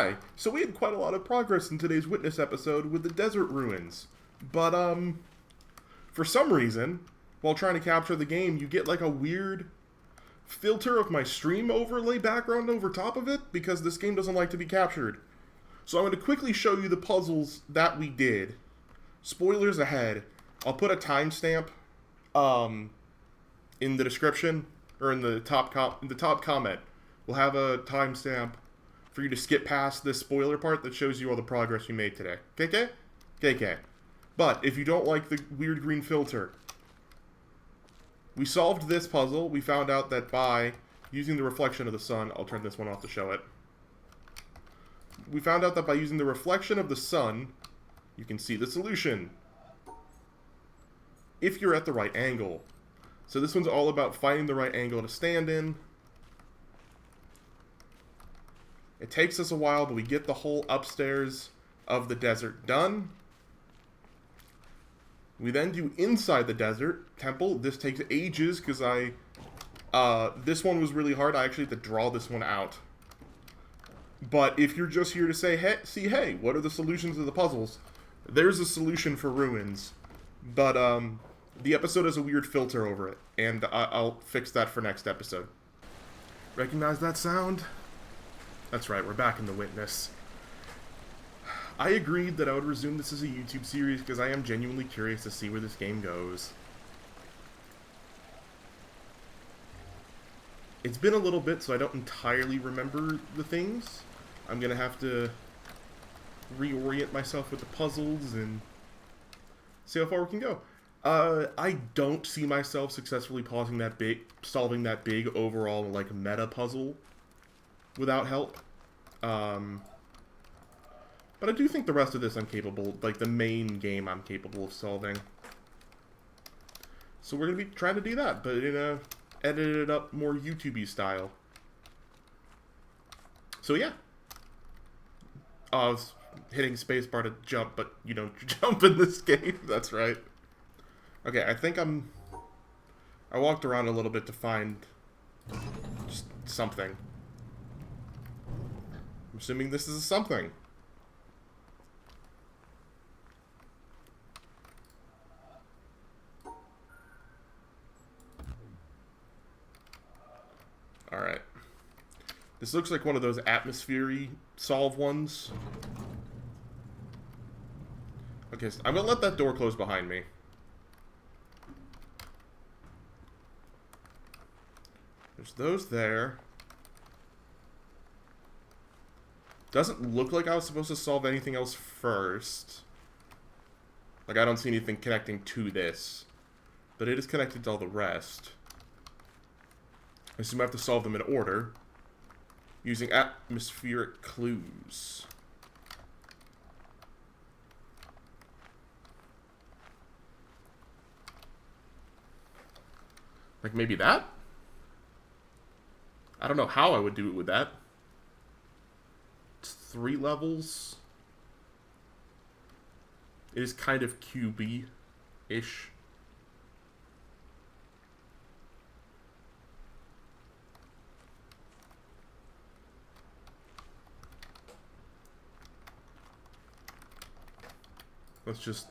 Hi! So we had quite a lot of progress in today's Witness episode with the desert ruins. But, for some reason, while trying to capture the game, you get like a weird filter of my stream overlay background over top of it because this game doesn't like to be captured. So I'm going to quickly show you the puzzles that we did. Spoilers ahead. I'll put a timestamp in the description or in the top comment. We'll have a timestamp for you to skip past this spoiler part that shows you all the progress we made today. KK? KK. But if you don't like the weird green filter, we solved this puzzle. We found out that by using the reflection of the sun, I'll turn this one off to show it. We found out that by using the reflection of the sun, you can see the solution. If you're at the right angle. So this one's all about finding the right angle to stand in. It takes us a while, but we get the whole upstairs of the desert done. We then do inside the desert temple. This takes ages because this one was really hard. I actually had to draw this one out. But if you're just here to say, hey, what are the solutions to the puzzles? There's a solution for ruins. But the episode has a weird filter over it, and I'll fix that for next episode. Recognize that sound? That's right, we're back in the Witness. I agreed that I would resume this as a YouTube series because I am genuinely curious to see where this game goes. It's been a little bit, so I don't entirely remember the things. I'm gonna have to reorient myself with the puzzles and see how far we can go. I don't see myself successfully solving that big overall like meta puzzle without help. But I do think the rest of this I'm capable, like the main game I'm capable of solving. So we're going to be trying to do that, but in a edited up, more YouTube-y style. So yeah. I was hitting spacebar to jump, but you don't jump in this game. That's right. Okay, I think I walked around a little bit to find just something. I'm assuming this is something. Alright. This looks like one of those atmosphere-y solve ones. Okay, so I'm gonna let that door close behind me. There's those there. Doesn't look like I was supposed to solve anything else first. Like, I don't see anything connecting to this. But it is connected to all the rest. I assume I have to solve them in order. Using atmospheric clues. Like, maybe that? I don't know how I would do it with that. It's 3 levels. It is kind of QB-ish. Let's just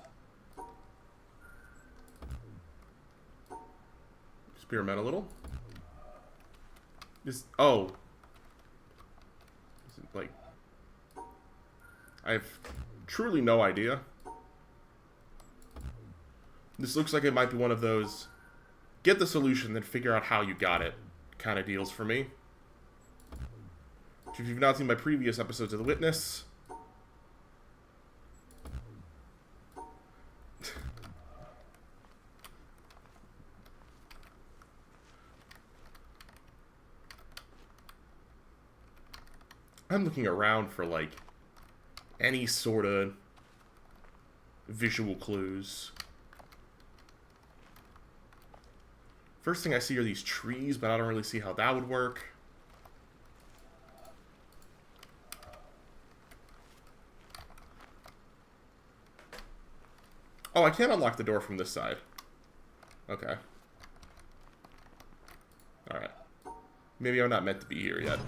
experiment a little. Oh. Is it like... I have truly no idea. This looks like it might be one of those get the solution, then figure out how you got it kind of deals for me. If you've not seen my previous episodes of The Witness... I'm looking around for, like, any sort of visual clues. First thing I see are these trees, but I don't really see how that would work. Oh, I can't unlock the door from this side. Okay. Alright. Maybe I'm not meant to be here yet.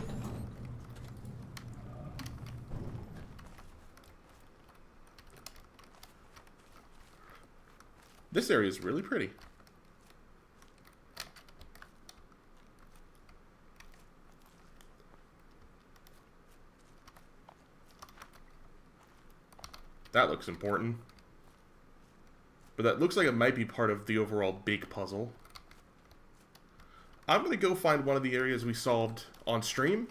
This area is really pretty. That looks important. But that looks like it might be part of the overall big puzzle. I'm going to go find one of the areas we solved on stream,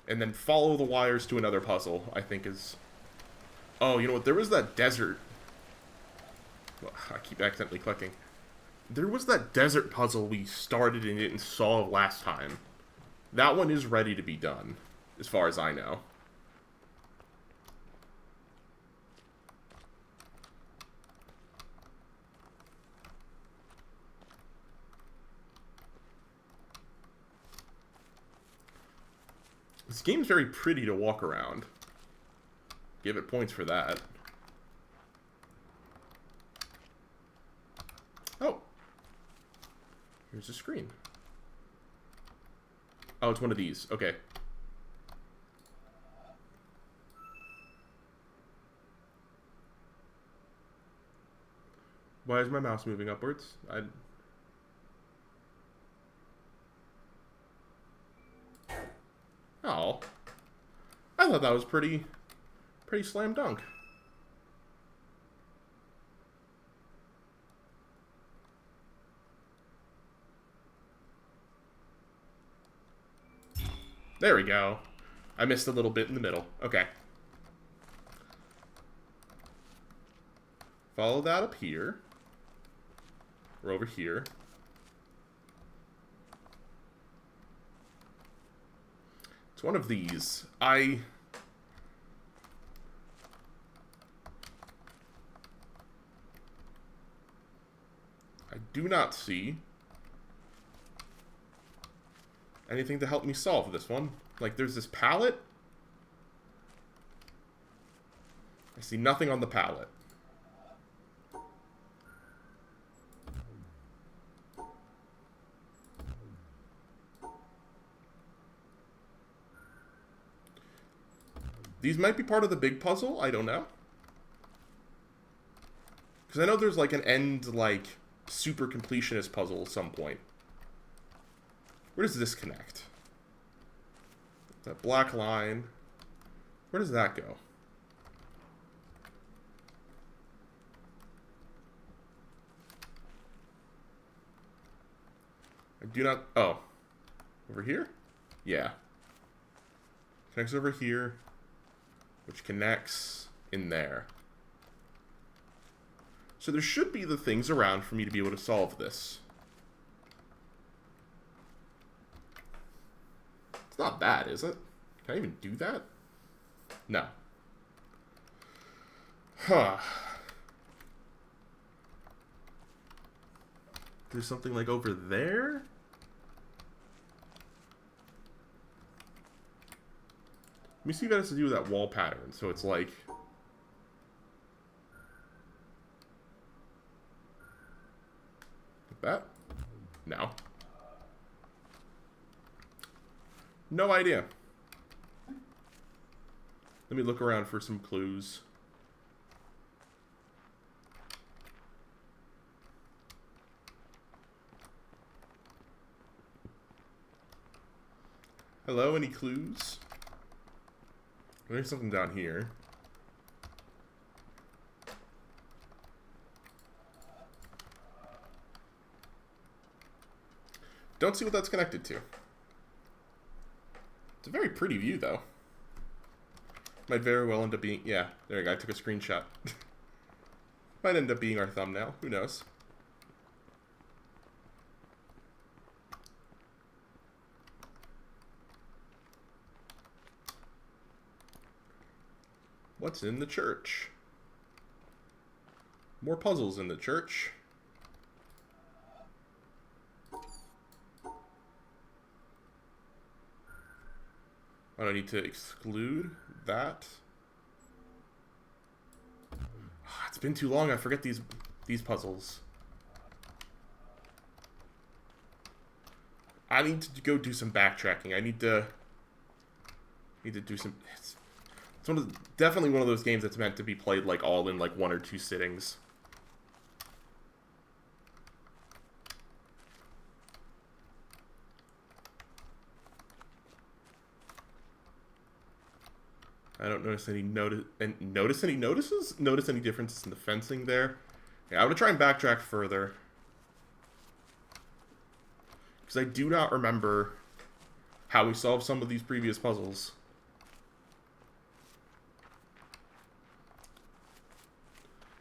and then follow the wires to another puzzle, I think is... Oh, you know what? There was that desert... Well, I keep accidentally clicking. There was that desert puzzle we started and didn't solve last time. That one is ready to be done, as far as I know. This game's very pretty to walk around. Give it points for that. Oh. Here's a screen. Oh, it's one of these. Okay. Why is my mouse moving upwards? Oh. I thought that was pretty slam dunk. There we go. I missed a little bit in the middle. Okay. Follow that up here. Or over here. It's one of these. I do not see anything to help me solve this one. Like, there's this pallet. I see nothing on the pallet. These might be part of the big puzzle. I don't know. Because I know there's like an end, like, super completionist puzzle at some point. Where does this connect? That black line. Where does that go? I do not... Oh. Over here? Yeah. Connects over here. Which connects in there. So there should be the things around for me to be able to solve this. It's not bad, is it? Can I even do that? No. Huh. There's something like over there? Let me see if that has to do with that wall pattern. So it's like... that? No. No idea. Let me look around for some clues. Hello, any clues? There's something down here. Don't see what that's connected to. It's a very pretty view, though. Might very well end up being... Yeah, there you go. I took a screenshot. Might end up being our thumbnail. Who knows? What's in the church? More puzzles in the church. I don't need to exclude that. Oh, it's been too long. I forget these puzzles. I need to go do some backtracking. I need to do some. It's definitely one of those games that's meant to be played like all in like 1 or 2 sittings. I don't notice any notices? Notice any differences in the fencing there? Yeah, I'm gonna try and backtrack further. Because I do not remember how we solved some of these previous puzzles.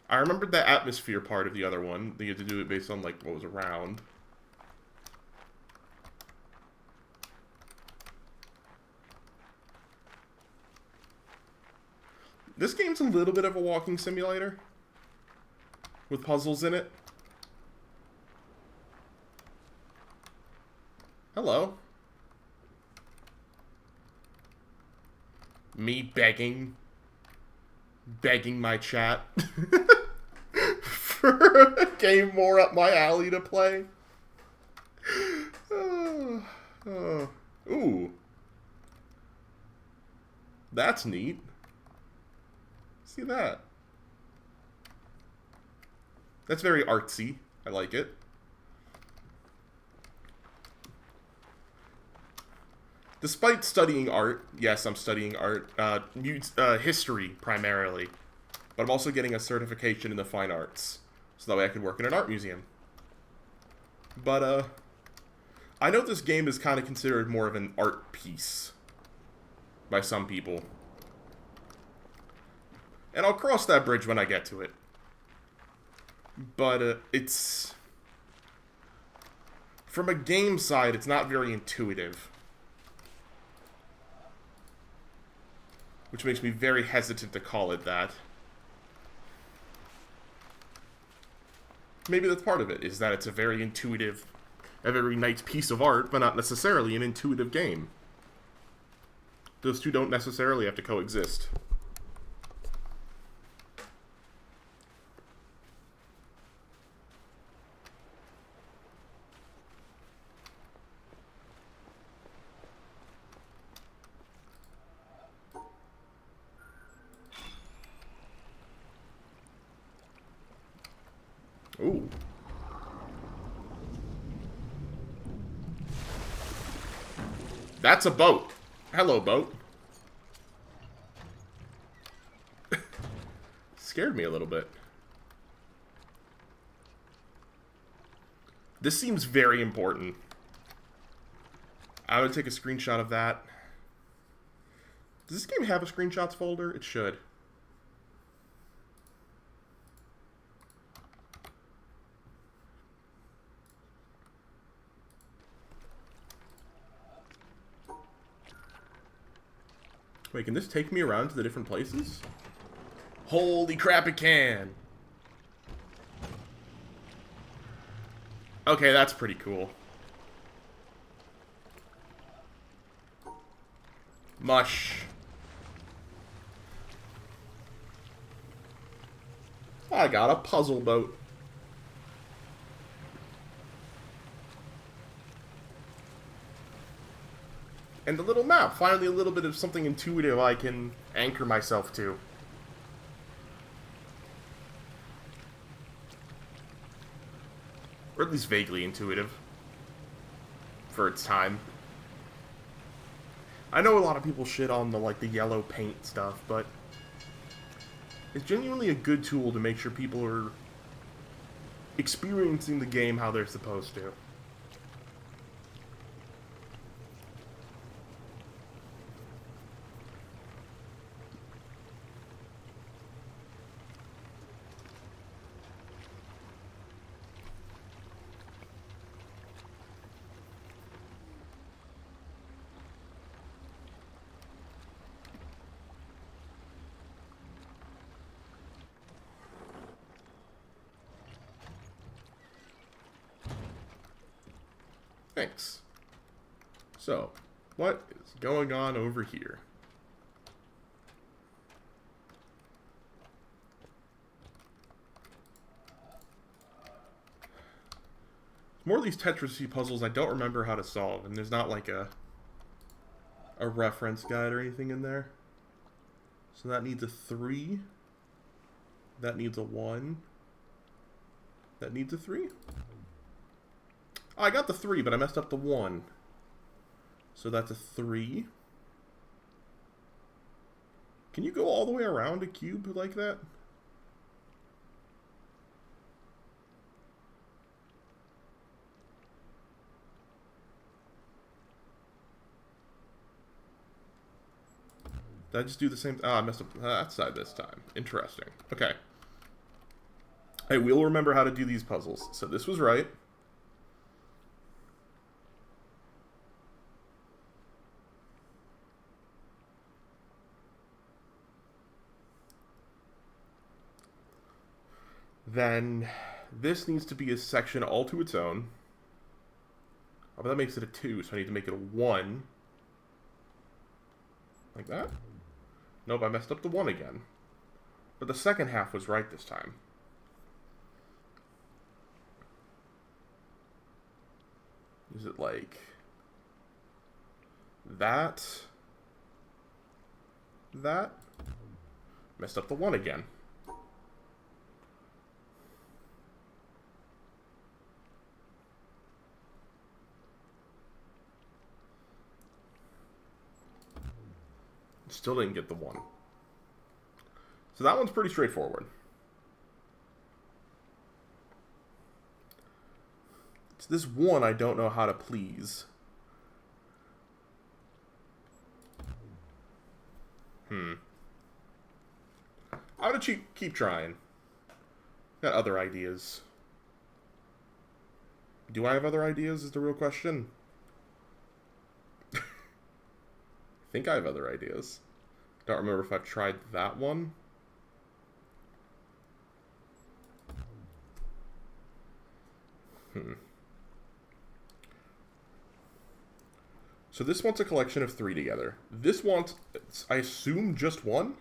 I remembered the atmosphere part of the other one. You had to do it based on, like, what was around. This game's a little bit of a walking simulator. With puzzles in it. Hello. Me begging my chat for a game more up my alley to play. Ooh. That's neat. See that? That's very artsy. I like it. Despite studying art, yes, I'm studying art, history primarily, but I'm also getting a certification in the fine arts, so that way I can work in an art museum. But, I know this game is kind of considered more of an art piece by some people. And I'll cross that bridge when I get to it. But, it's... From a game side, it's not very intuitive. Which makes me very hesitant to call it that. Maybe that's part of it, is that it's a very intuitive, a very nice piece of art, but not necessarily an intuitive game. Those two don't necessarily have to coexist. Ooh. That's a boat. Hello, boat. Scared me a little bit. This seems very important. I would take a screenshot of that. Does this game have a screenshots folder? It should. Wait, can this take me around to the different places? Holy crap, it can! Okay, that's pretty cool. Mush. I got a puzzle boat. And the little map, finally a little bit of something intuitive I can anchor myself to. Or at least vaguely intuitive. For its time. I know a lot of people shit on the yellow paint stuff, but it's genuinely a good tool to make sure people are experiencing the game how they're supposed to. Thanks. So, what is going on over here? More of these Tetris puzzles I don't remember how to solve, and there's not like a reference guide or anything in there. So that needs a 3. That needs a 1. That needs a 3. Oh, I got the 3, but I messed up the 1. So that's a 3. Can you go all the way around a cube like that? Did I just do the same? I messed up that side this time. Interesting. Okay. Hey, we'll remember how to do these puzzles. So this was right. Then this needs to be a section all to its own. Oh, but that makes it a 2, so I need to make it a 1. Like that? Nope, I messed up the 1 again. But the second half was right this time. Is it like that? That? Messed up the 1 again. Still didn't get the 1. So that one's pretty straightforward. It's this 1 I don't know how to please. I'm gonna keep trying. Got other ideas. Do I have other ideas is the real question. I think I have other ideas. Don't remember if I've tried that one. So this wants a collection of 3 together. This wants, I assume, just 1?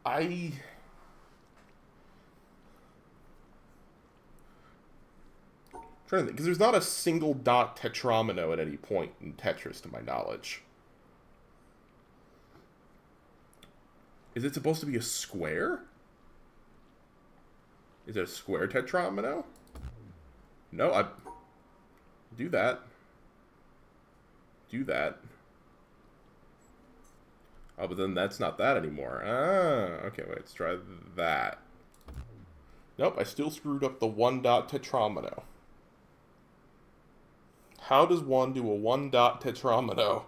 I'm trying to think, because there's not a single dot tetromino at any point in Tetris, to my knowledge. Is it supposed to be a square? Is it a square tetromino? No, I... Do that. Do that. Oh, but then that's not that anymore. Ah, okay, wait, let's try that. Nope, I still screwed up the 1 dot tetromino. How does one do a 1 dot tetromino?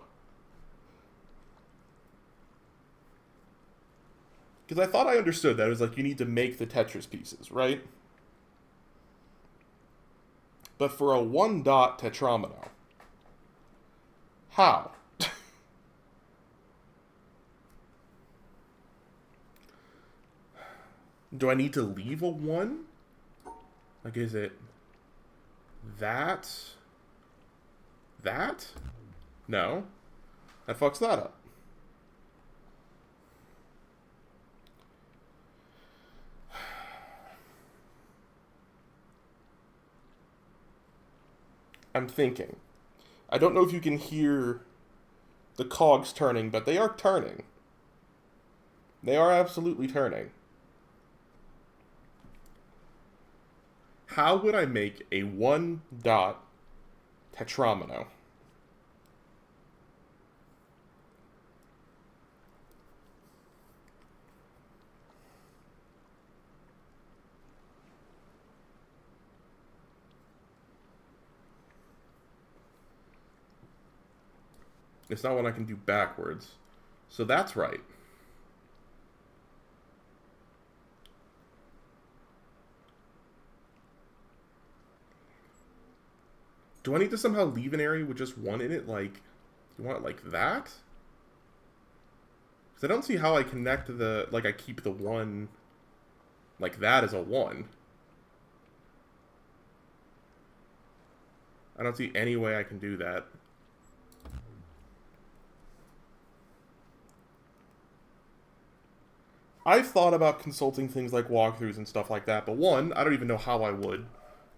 Because I thought I understood that. It was like you need to make the Tetris pieces, right? But for a 1 dot tetromino, how? Do I need to leave a 1? Like, is it that? That? No. That fucks that up. I'm thinking. I don't know if you can hear the cogs turning, but they are turning. They are absolutely turning. How would I make a 1 dot tetromino? It's not one I can do backwards. So that's right. Do I need to somehow leave an area with just 1 in it? Like, you want it like that? Because I don't see how I connect the, like I keep the 1 like that as a 1. I don't see any way I can do that. I've thought about consulting things like walkthroughs and stuff like that, but 1, I don't even know how I would.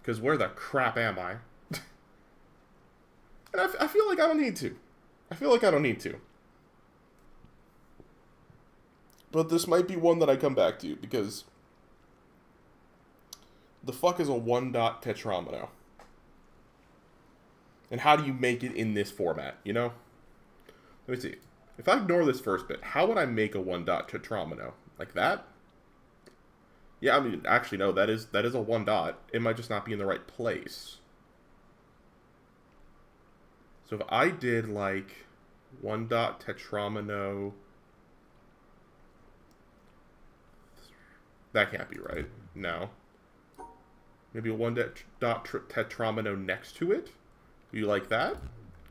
Because where the crap am I? And I feel like I don't need to. I feel like I don't need to. But this might be one that I come back to, because the fuck is a one-dot tetromino? And how do you make it in this format, you know? Let me see. If I ignore this first bit, how would I make a one-dot tetromino? Like that? Yeah, I mean, actually, no, that is a one dot. It might just not be in the right place. So if I did, like, one dot tetromino... That can't be right. No. Maybe a one dot tetromino next to it? Do you like that?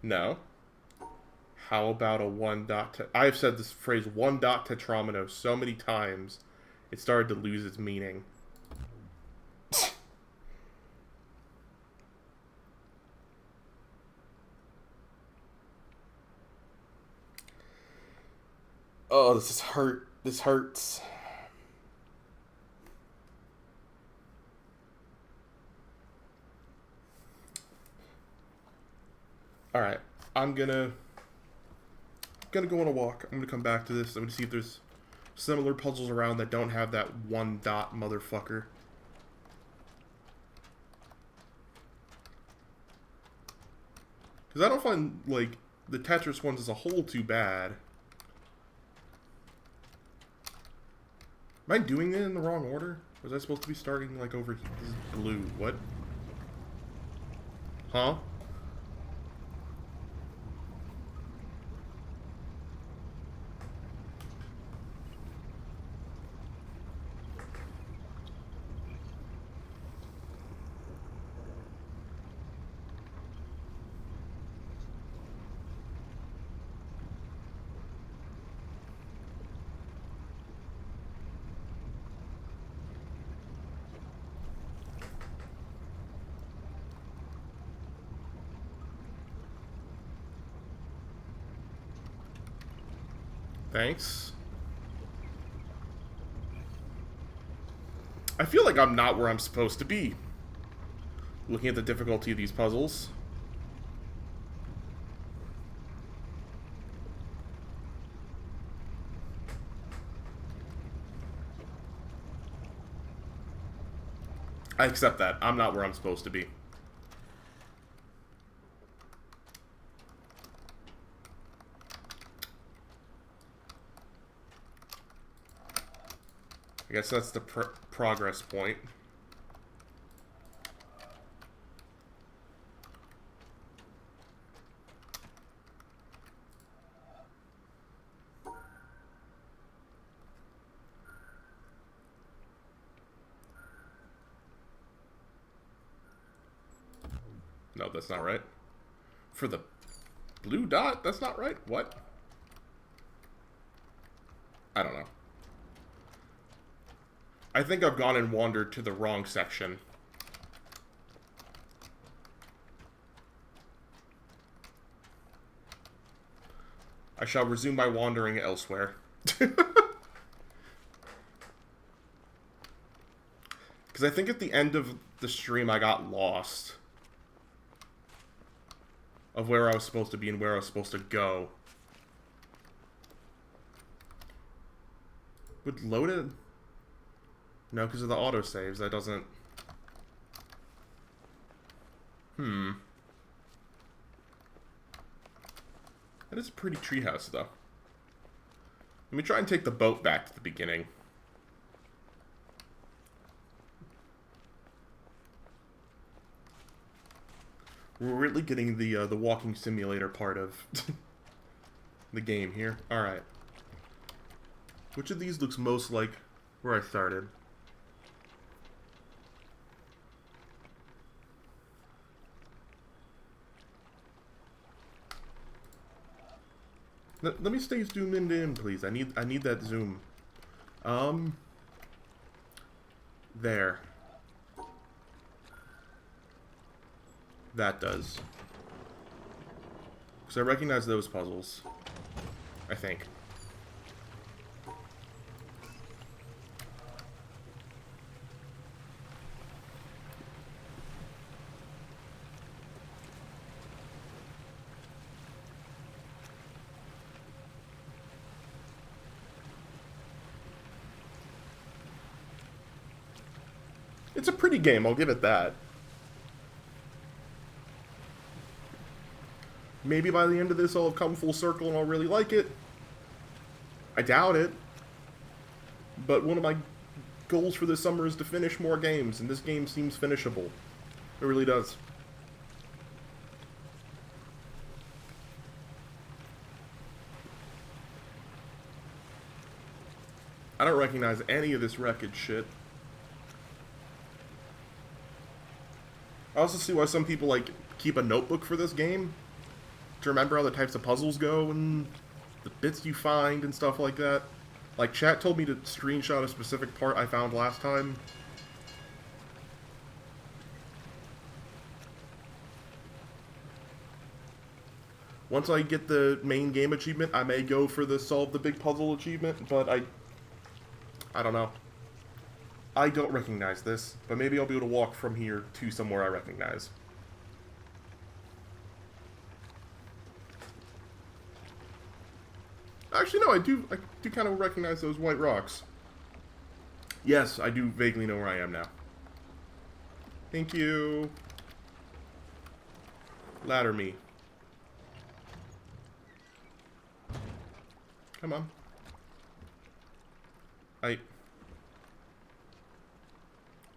No. How about a one dot... I've said this phrase, one dot tetromino, so many times, it started to lose its meaning. Oh, this is hurt. This hurts. Alright. I'm gonna go on a walk. I'm gonna come back to this. I'm gonna see if there's similar puzzles around that don't have that one dot motherfucker. Because I don't find, like, the Tetris ones as a whole too bad. Am I doing it in the wrong order? Was I supposed to be starting, like, over here? This is blue. What? Huh? Thanks. I feel like I'm not where I'm supposed to be. Looking at the difficulty of these puzzles. I accept that. I'm not where I'm supposed to be. I guess that's the progress point. No, that's not right. For the blue dot, that's not right. What? I don't know. I think I've gone and wandered to the wrong section. I shall resume my wandering elsewhere. Because I think at the end of the stream I got lost of where I was supposed to be and where I was supposed to go. Would loaded... No, because of the autosaves, that doesn't... That is a pretty treehouse, though. Let me try and take the boat back to the beginning. We're really getting the walking simulator part of the game here. Alright. Which of these looks most like where I started? Let me stay zoomed in, please. I need that zoom. There. That does. Because I recognize those puzzles. I think. It's a pretty game, I'll give it that. Maybe by the end of this I'll have come full circle and I'll really like it. I doubt it. But one of my goals for this summer is to finish more games, and this game seems finishable. It really does. I don't recognize any of this wreckage shit. I also see why some people, like, keep a notebook for this game to remember how the types of puzzles go and the bits you find and stuff like that. Like, chat told me to screenshot a specific part I found last time. Once I get the main game achievement, I may go for the solve the big puzzle achievement, but I don't know. I don't recognize this, but maybe I'll be able to walk from here to somewhere I recognize. Actually, no, I do kind of recognize those white rocks. Yes, I do vaguely know where I am now. Thank you. Ladder me. Come on.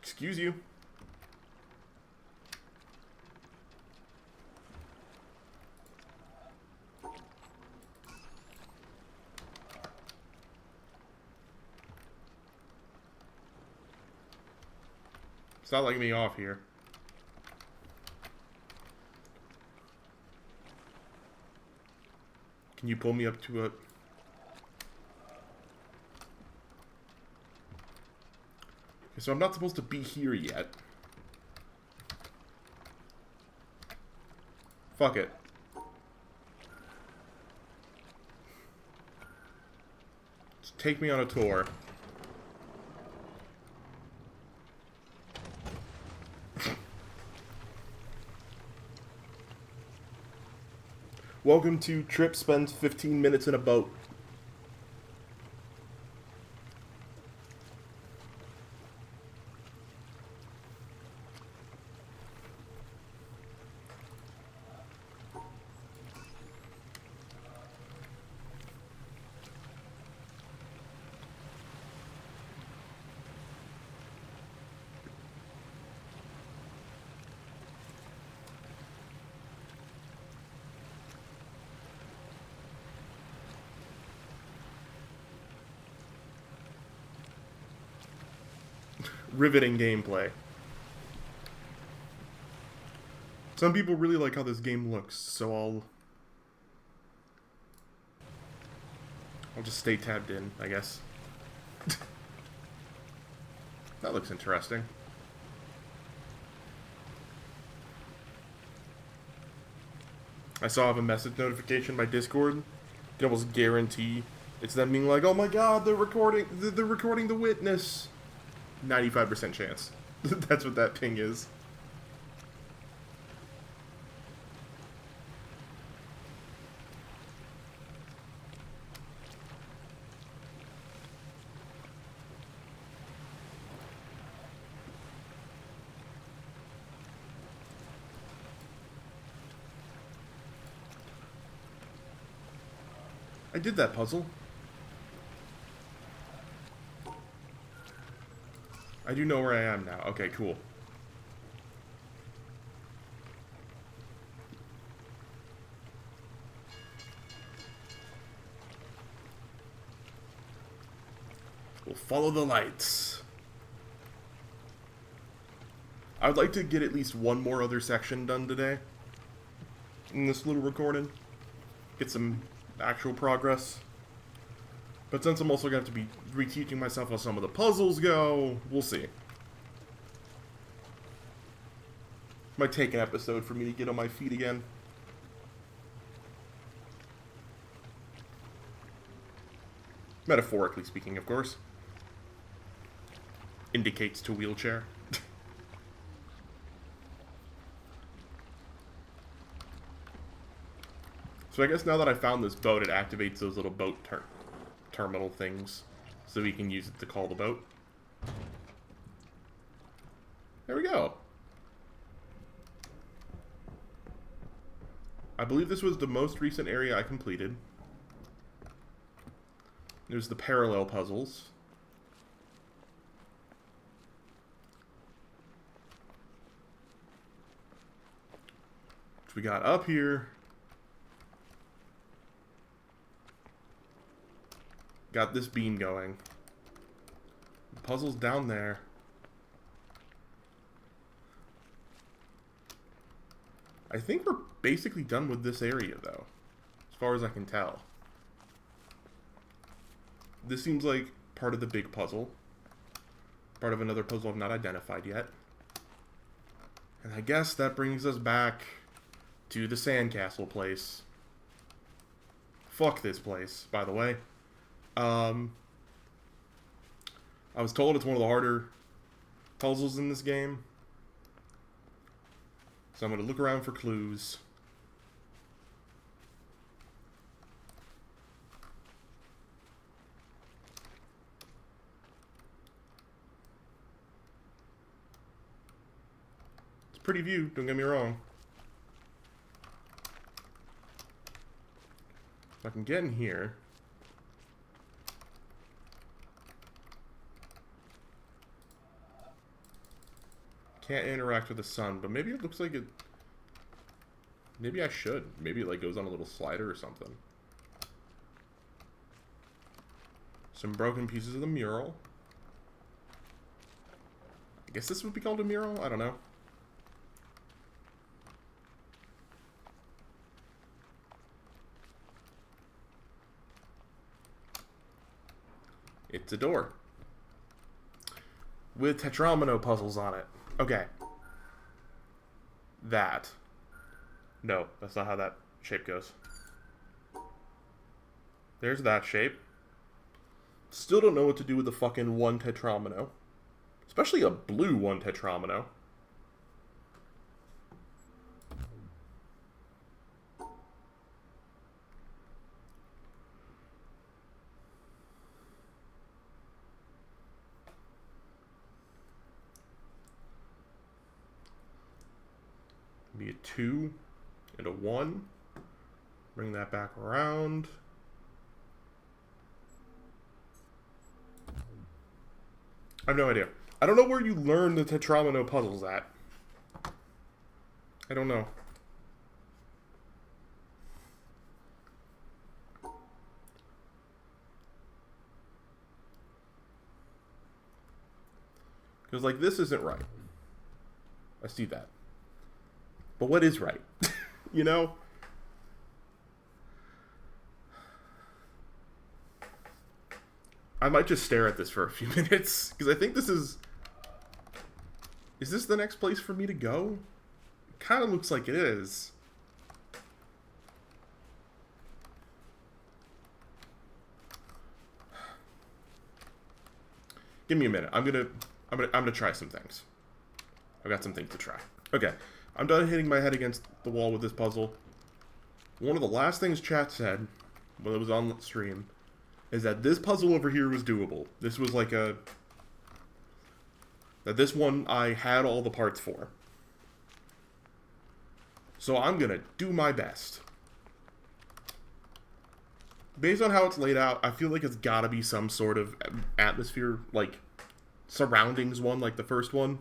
Excuse you. It's not letting me off here. Can you pull me up to a... So I'm not supposed to be here yet. Fuck it. Just take me on a tour. Welcome to Trip Spends 15 minutes in a boat. Riveting gameplay. Some people really like how this game looks, so I'll just stay tabbed in, I guess. That looks interesting. I saw I have a message notification by Discord. You can almost guarantee it's them being like, "Oh my God, they're recording the witness." 95% chance. That's what that ping is. I did that puzzle. I do know where I am now. Okay, cool. We'll follow the lights. I would like to get at least one more other section done today in this little recording. Get some actual progress. But since I'm also going to have to be reteaching myself how some of the puzzles go, we'll see. Might take an episode for me to get on my feet again. Metaphorically speaking, of course. Indicates to wheelchair. So I guess now that I found this boat, it activates those little boat terminal things, so we can use it to call the boat. There we go. I believe this was the most recent area I completed. There's the parallel puzzles. Which we got up here. Got this beam going. The puzzle's down there. I think we're basically done with this area, though, as far as I can tell. This seems like part of the big puzzle. Part of another puzzle I've not identified yet. And I guess that brings us back to the sandcastle place. Fuck this place, by the way. I was told it's one of the harder puzzles in this game. So I'm going to look around for clues. It's a pretty view, don't get me wrong. If I can get in here. Can't interact with the sun, but maybe it looks like it... Maybe I should. Maybe it like goes on a little slider or something. Some broken pieces of the mural. I guess this would be called a mural? I don't know. It's a door. With tetromino puzzles on it. Okay. That. No, that's not how that shape goes. There's that shape. Still don't know what to do with the fucking one tetromino. Especially a blue one tetromino. Be a 2 and a 1. Bring that back around. I have no idea. I don't know where you learn the tetromino puzzles at. I don't know. Because, like, this isn't right. I see that. But what is right? You know? I might just stare at this for a few minutes. Because I think this is... Is this the next place for me to go? It kind of looks like it is. Give me a minute. I'm gonna try some things. I've got some things to try. Okay. I'm done hitting my head against the wall with this puzzle. One of the last things chat said when it was on the stream is that this puzzle over here was doable. This was like a... That this one I had all the parts for. So I'm gonna do my best. Based on how it's laid out, I feel like it's gotta be some sort of atmosphere, like, surroundings one, like the first one.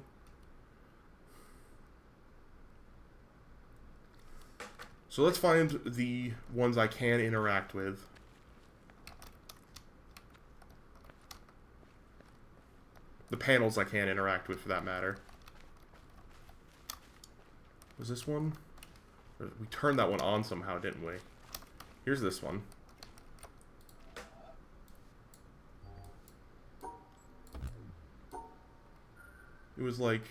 So let's find the ones I can interact with. The panels I can interact with, for that matter. Was this one? We turned that one on somehow, didn't we? Here's this one. It was like...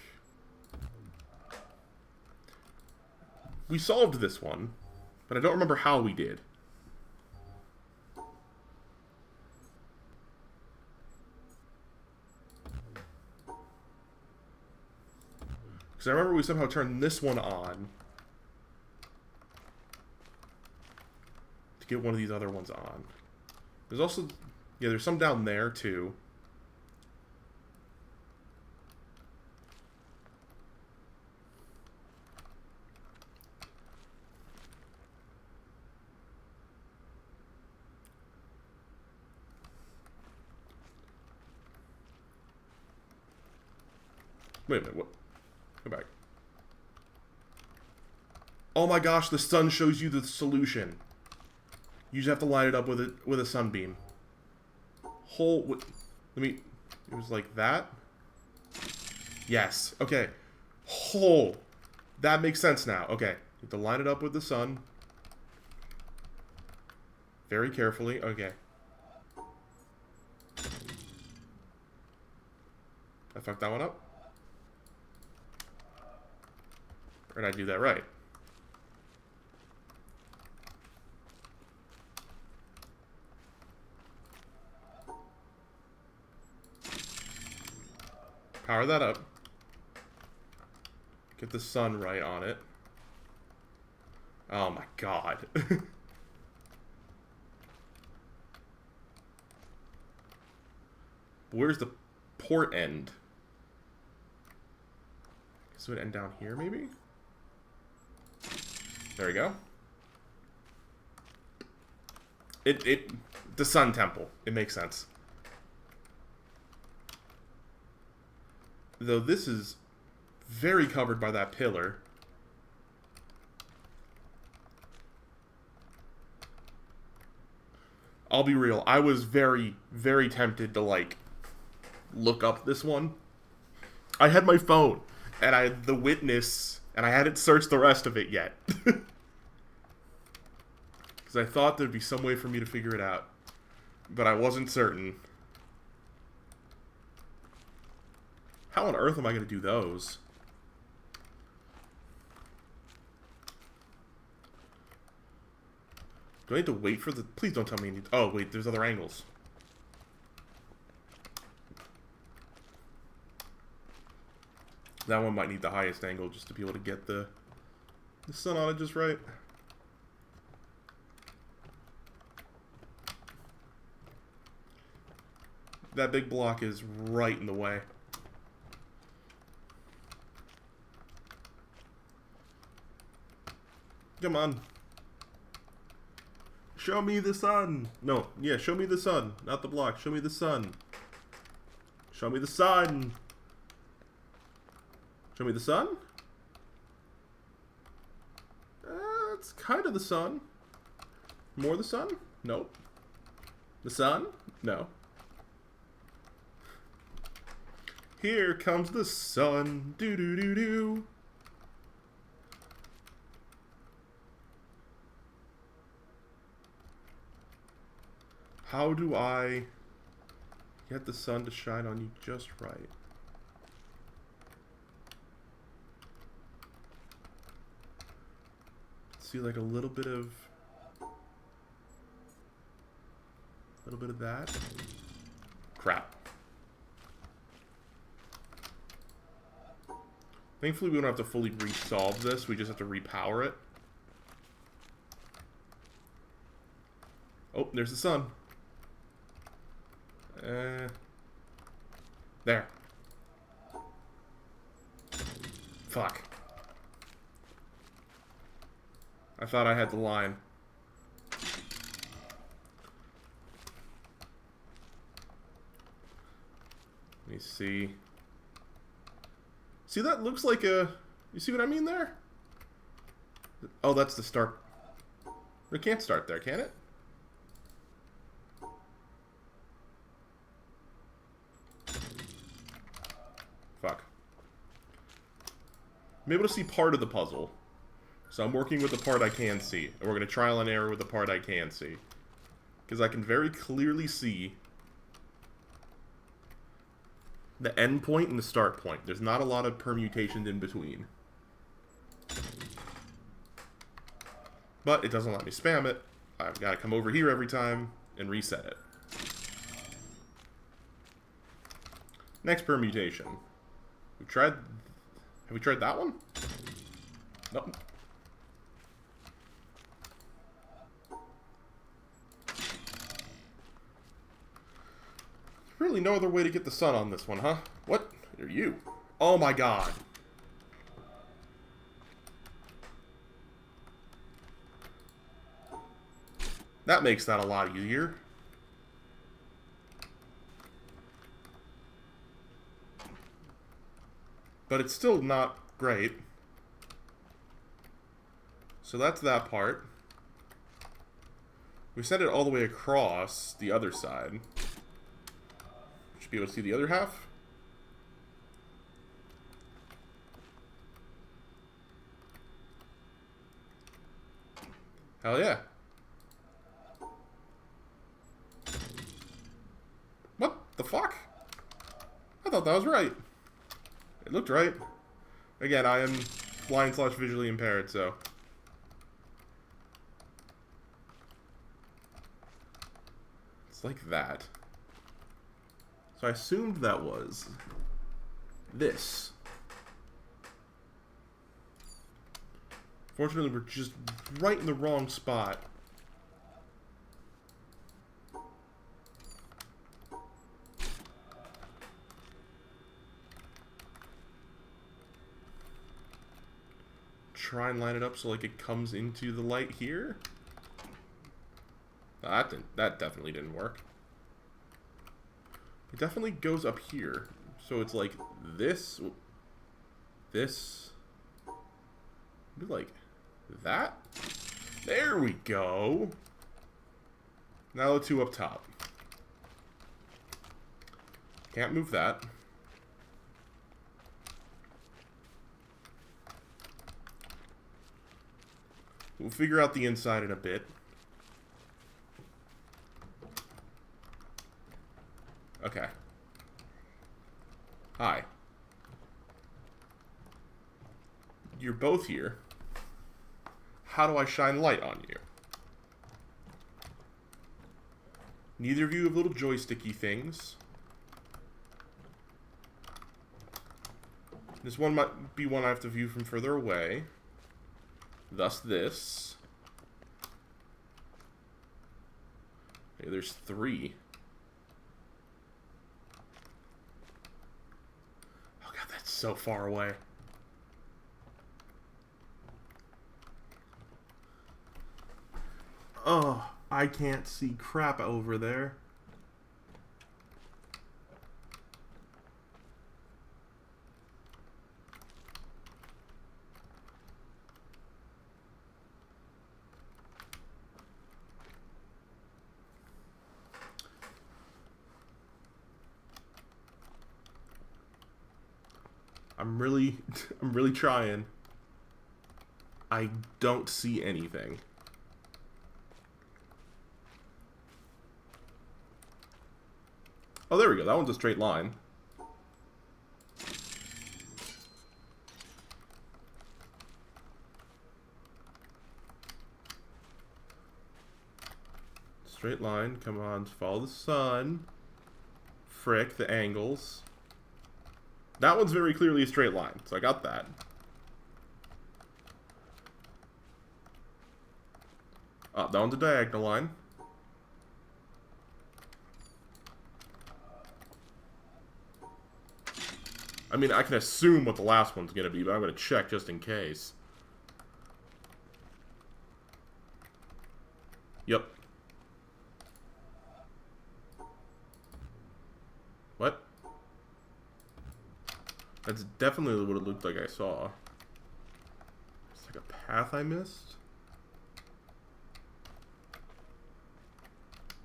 We solved this one, but I don't remember how we did. Because I remember we somehow turned this one on to get one of these other ones on. There's also... Yeah, there's some down there, too. Wait a minute, what? Go back. Oh my gosh, the sun shows you the solution. You just have to line it up with a sunbeam. Let me... It was like that? Yes. Okay. That makes sense now. Okay. You have to line it up with the sun. Very carefully. Okay. I fucked that one up? Or did I do that right? Power that up. Get the sun right on it. Oh my god. Where's the port end? So it end down here, maybe? There we go. The sun temple. It makes sense. Though this is very covered by that pillar. I'll be real. I was very, very tempted to, like, look up this one. I had my phone, and I had the witness, and I hadn't searched the rest of it yet. Because I thought there'd be some way for me to figure it out. But I wasn't certain. How on earth am I going to do those? Do I need to wait for the... Please don't tell me... Oh, wait, there's other angles. That one might need the highest angle just to be able to get the sun on it just right. That big block is right in the way. Come on. Show me the sun. No, yeah, show me the sun. Not the block. Show me the sun. Show me the sun. Show me the sun? It's kind of the sun. More the sun? Nope. The sun? No. Here comes the sun. Do-do-do-do. How do I get the sun to shine on you just right? See, like a little bit of that. Crap. Thankfully, we don't have to fully resolve this. We just have to repower it. Oh, there's the sun. There. Fuck. I thought I had the line. Let me see. See, that looks like a... You see what I mean there? Oh, that's the start. It can't start there, can it? Fuck. I'm able to see part of the puzzle. So I'm working with the part I can see. And we're going to trial and error with the part I can see. Because I can very clearly see the end point and the start point. There's not a lot of permutations in between. But it doesn't let me spam it. I've got to come over here every time and reset it. Next permutation. Have we tried that one? Nope. Really no other way to get the sun on this one, huh? What are you? Oh my god. That makes that a lot easier. but it's still not great. So that's that part. We sent it all the way across the other side. Should be able to see the other half. Hell yeah. What the fuck? I thought that was right. It looked right. Again, I am blind / visually impaired, so... It's like that. So I assumed that was... this. Fortunately, we're just right in the wrong spot. Try and line it up so like it comes into the light here. That definitely didn't work. It definitely goes up here. So it's like this, maybe like that. There we go. Now the two up top. Can't move that. We'll figure out the inside in a bit. Okay. Hi. You're both here. How do I shine light on you? Neither of you have little joysticky things. This one might be one I have to view from further away. Thus this. Okay, there's 3. Oh god, that's so far away. Oh, I can't see crap over there. I'm really trying. I don't see anything. Oh, there we go. That one's a straight line. Straight line. Come on, follow the sun. Frick, the angles. That one's very clearly a straight line, so I got that. Oh, that one's a diagonal line. I mean, I can assume what the last one's gonna be, but I'm gonna check just in case. Yep. What? That's definitely what it looked like I saw. It's like a path I missed.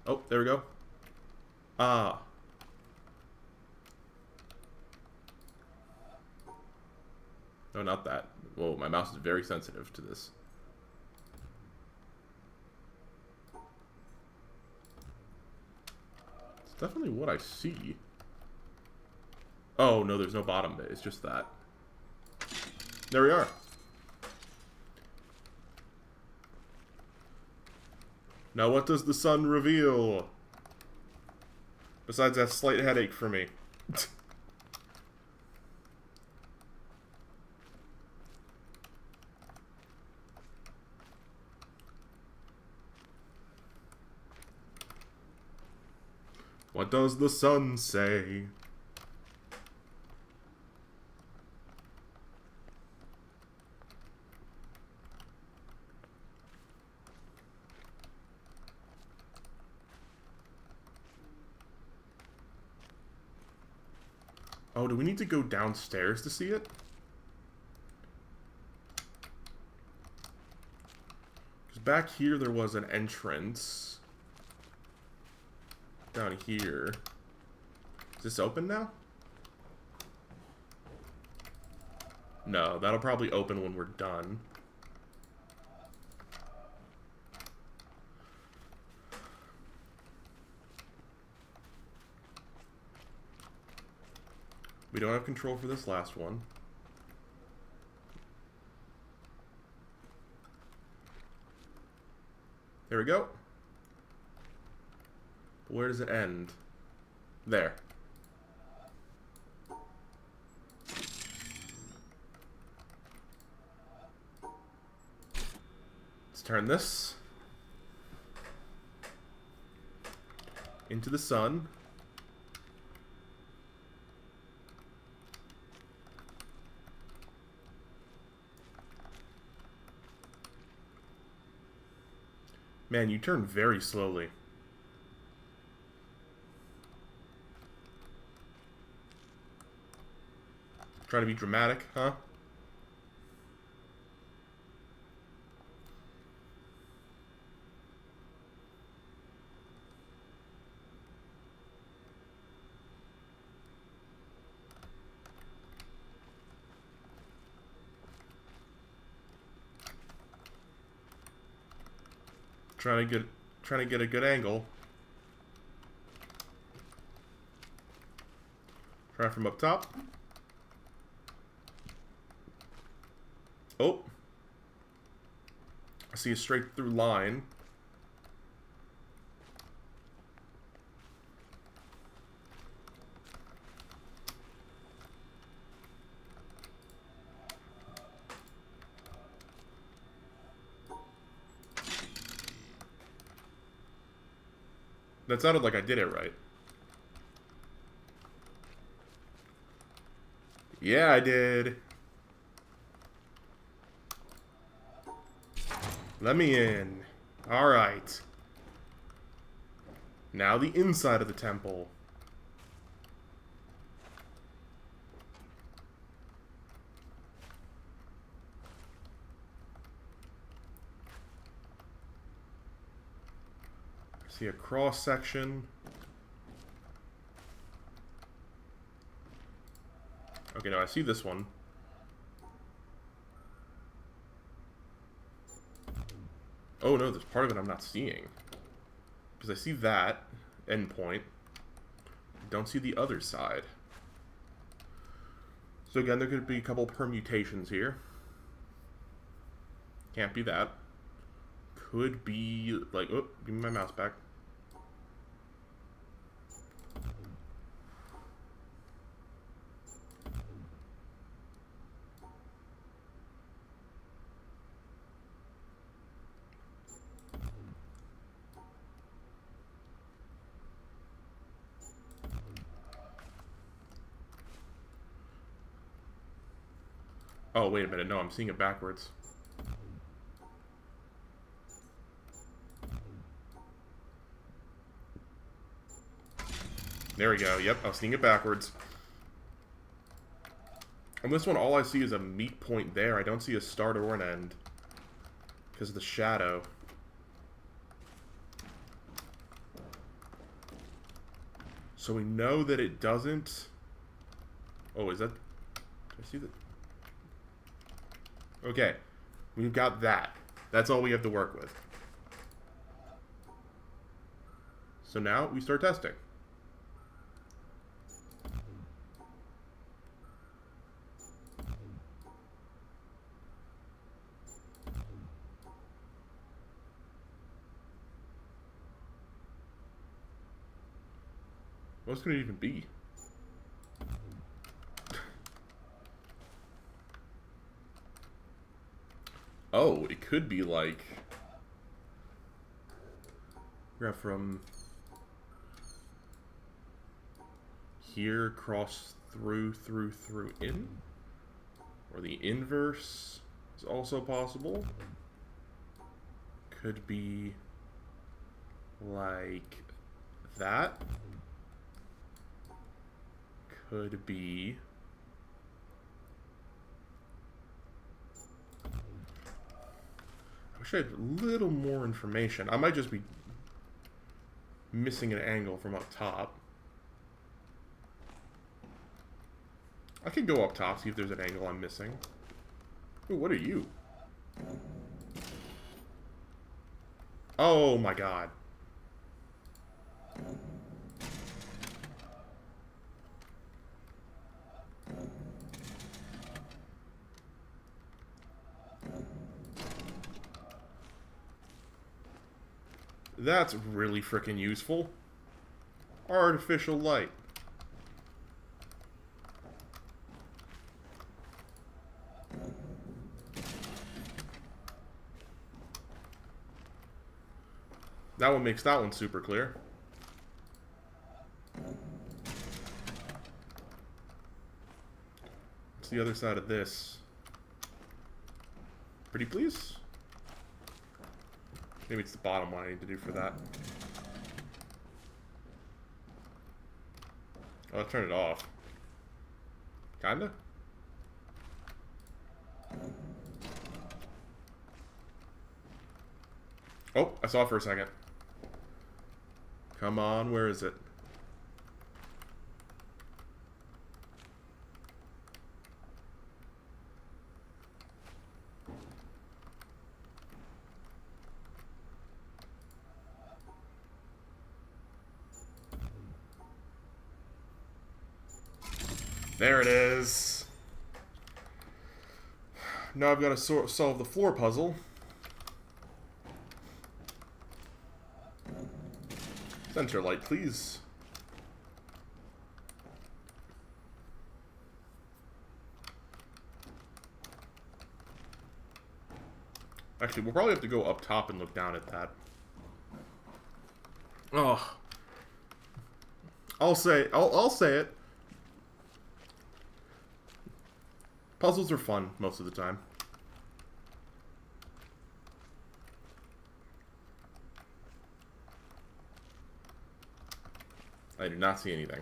Oh, there we go. Ah. No, not that. Whoa, my mouse is very sensitive to this. It's definitely what I see. Oh, no, there's no bottom bay. It's just that. There we are. Now what does the sun reveal? Besides that slight headache for me. What does the sun say? Oh, do we need to go downstairs to see it? Because back here there was an entrance. Down here. Is this open now? No, that'll probably open when we're done. We don't have control for this last one. There we go. But where does it end? There. Let's turn this into the sun. Man, you turn very slowly. Trying to be dramatic, huh? Trying to get a good angle. Try from up top. Oh. I see a straight through line. That sounded like I did it right. Yeah, I did. Let me in. Alright. Now the inside of the temple. See a cross section. Okay, now I see this one. Oh no, there's part of it I'm not seeing. Because I see that endpoint. Don't see the other side. So again, there could be a couple permutations here. Can't be that. Could be like, oh, give me my mouse back. Oh, wait a minute. No, I'm seeing it backwards. There we go. Yep, I was seeing it backwards. On this one, all I see is a meet point there. I don't see a start or an end. Because of the shadow. So we know that it doesn't... Oh, is that... Did I see that? Okay. We've got that. That's all we have to work with. So now we start testing. What's going to even be? Oh, it could be like... Grab from... here, cross through, in? Or the inverse is also possible. Could be... like... that. could be... I wish I had a little more information. I might just be missing an angle from up top. I could go up top, see if there's an angle I'm missing. Ooh, what are you? Oh my god. That's really freaking useful. Artificial light. That one makes that one super clear. What's the other side of this? Pretty please? Maybe it's the bottom one I need to do for that. Oh, I'll turn it off. Kinda? Oh, I saw it for a second. Come on, where is it? There it is. Now I've got to solve the floor puzzle. Center light, please. Actually, we'll probably have to go up top and look down at that. Oh. I'll say it. Puzzles are fun most of the time. I do not see anything.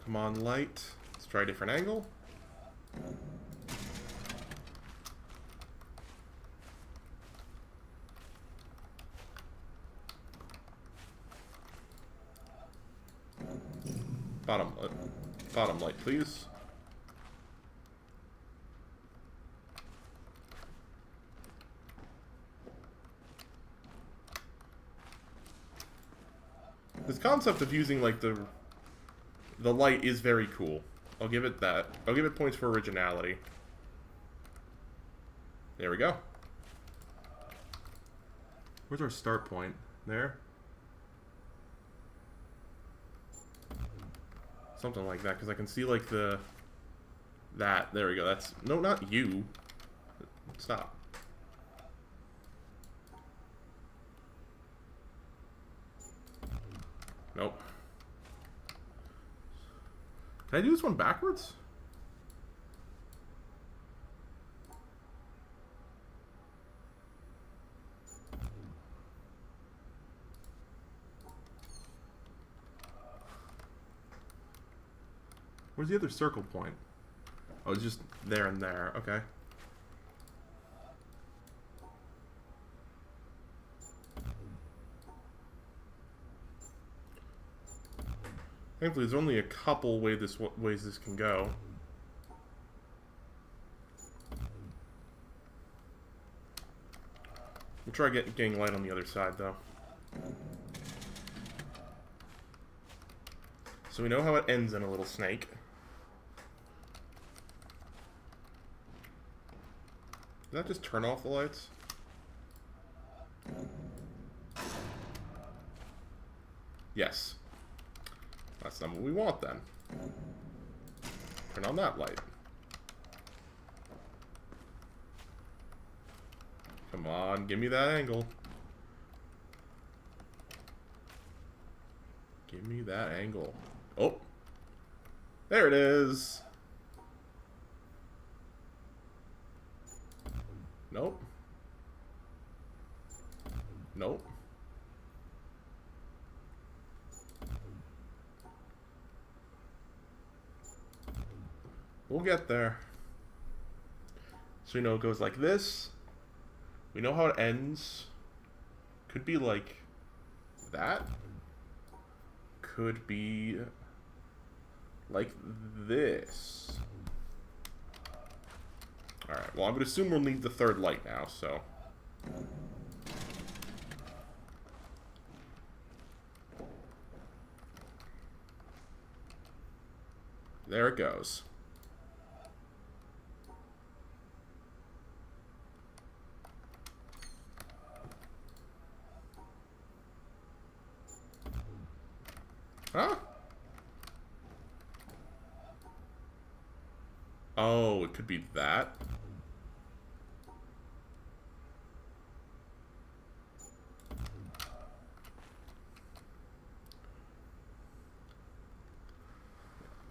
Come on, light. Let's try a different angle. Bottom light, please. This concept of using like the light is very cool. I'll give it that. I'll give it points for originality. There we go. Where's our start point? There? Something like that, because I can see like that. There we go. That's... No, not you. Stop. Nope. Can I do this one backwards? Where's the other circle point? Oh, it's just there and there. Okay. Thankfully, there's only a couple ways this can go. We'll try getting light on the other side, though. So we know how it ends in a little snake. Did that just turn off the lights? Yes. That's not what we want, then. Turn on that light. Come on, give me that angle. Give me that angle. Oh. There it is. Nope. Nope. We'll get there. So we know it goes like this. We know how it ends. Could be like that. Could be like this. Alright, well, I would assume we'll need the third light now, so. There it goes. Huh? Oh, it could be that.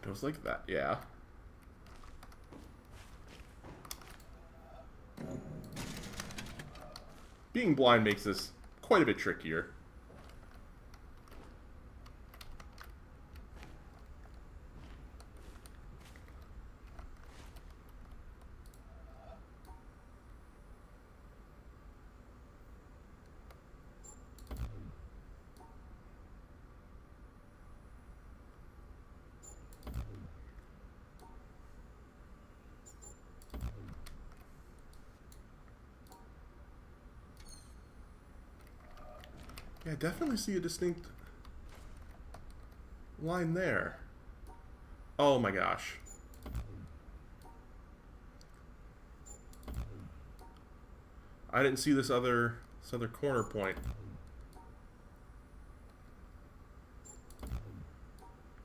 Goes like that, yeah. Being blind makes this quite a bit trickier. Yeah, I definitely see a distinct line there. Oh my gosh. I didn't see this other corner point.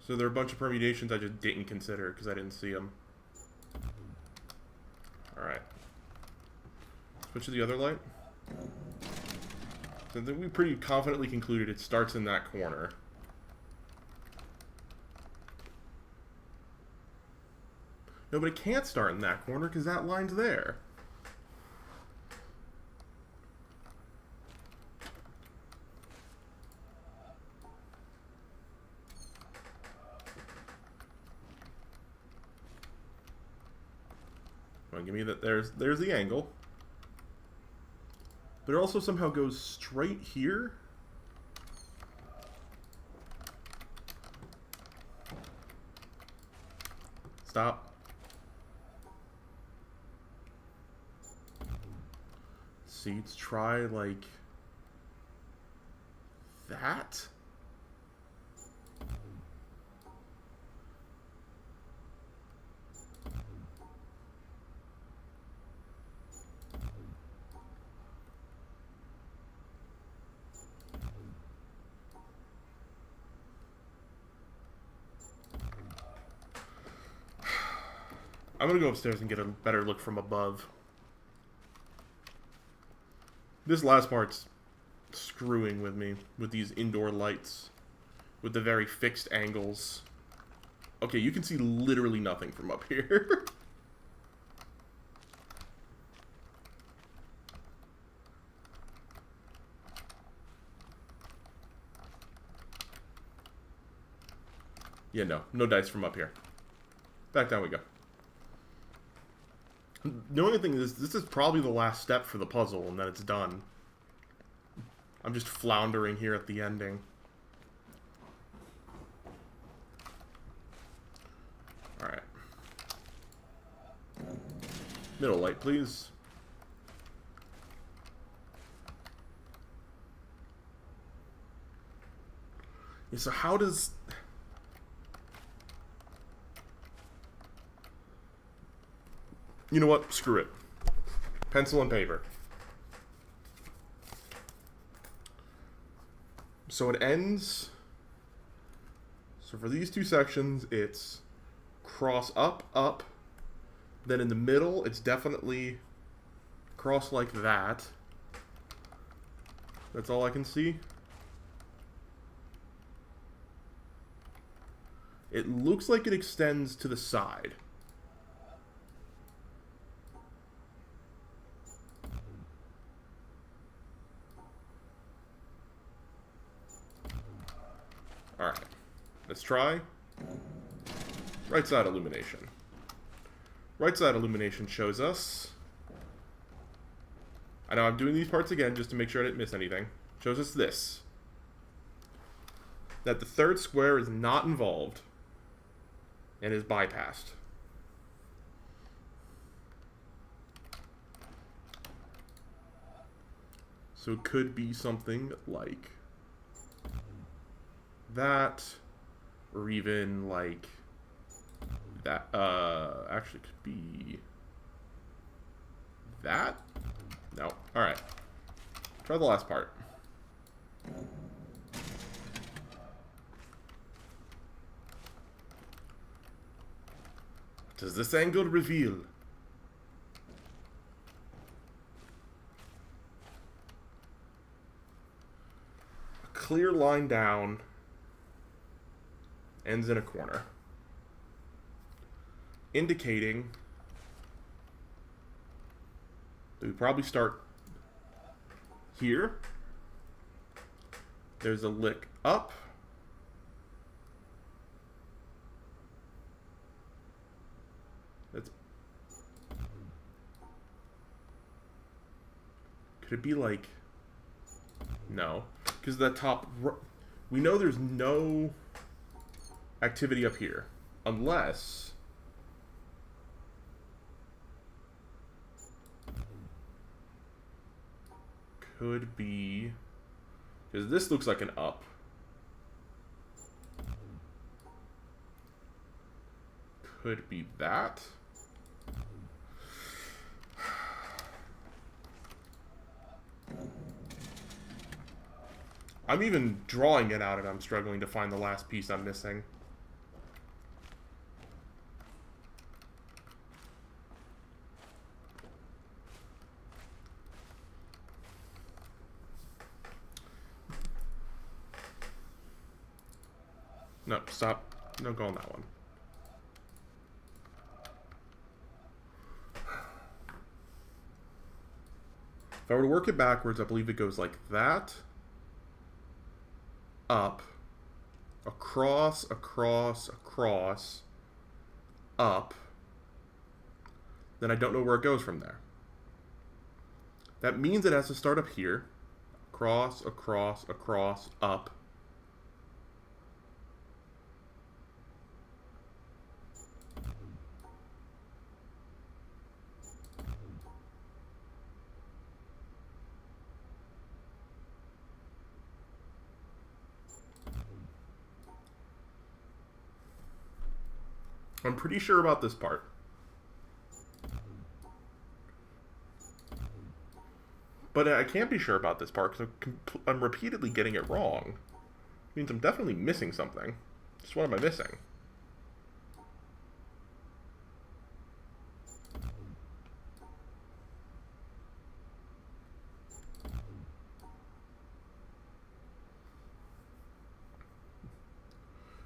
So there are a bunch of permutations I just didn't consider because I didn't see them. Alright. Switch to the other light. So then we pretty confidently concluded it starts in that corner. No, but it can't start in that corner because that line's there. Well, give me that. There's the angle. But it also somehow goes straight here. Stop. See, let's try like that. I'm gonna go upstairs and get a better look from above. This last part's screwing with me, with these indoor lights, with the very fixed angles. Okay, you can see literally nothing from up here. Yeah, no dice from up here. Back down we go. The only thing is, this is probably the last step for the puzzle, and then it's done. I'm just floundering here at the ending. Alright. Middle light, please. Yeah, so how does... You know what? Screw it. Pencil and paper. So it ends... So for these two sections, it's cross up, up. Then in the middle, it's definitely cross like that. That's all I can see. It looks like it extends to the side. Alright. Let's try. Right side illumination. Right side illumination shows us... I know I'm doing these parts again just to make sure I didn't miss anything. Shows us this. That the third square is not involved and is bypassed. So it could be something like that, or even like that. Actually, it could be that. No. All right. Try the last part. Does this angle reveal? A clear line down ends in a corner, indicating that we probably start here. There's a lick up. That's... Could it be like... No. Because the top... We know there's no activity up here. Unless... Could be... Because this looks like an up. Could be that. I'm even drawing it out and I'm struggling to find the last piece I'm missing. No, stop. No, go on that one. If I were to work it backwards, I believe it goes like that. Up. Across, across, across. Up. Then I don't know where it goes from there. That means it has to start up here. Across, across, across, up. I'm pretty sure about this part. But I can't be sure about this part because I'm repeatedly getting it wrong. It means I'm definitely missing something. Just what am I missing?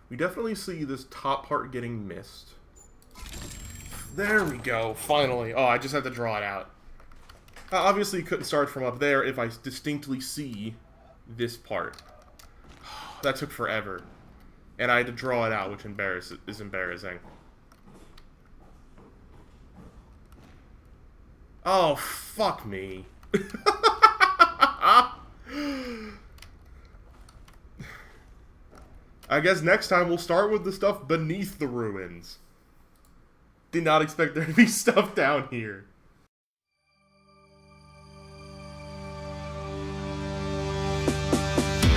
We definitely see this top part getting missed. There we go, finally. Oh, I just had to draw it out. I obviously couldn't start from up there if I distinctly see this part. That took forever. And I had to draw it out, which is embarrassing. Oh, fuck me. I guess next time we'll start with the stuff beneath the ruins. Did not expect there to be stuff down here.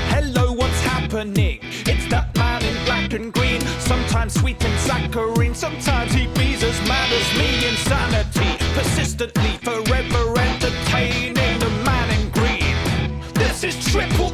Hello, what's happening? It's that man in black and green. Sometimes sweet and saccharine. Sometimes he be as mad as me. Insanity, persistently, forever entertaining the man in green. This is triple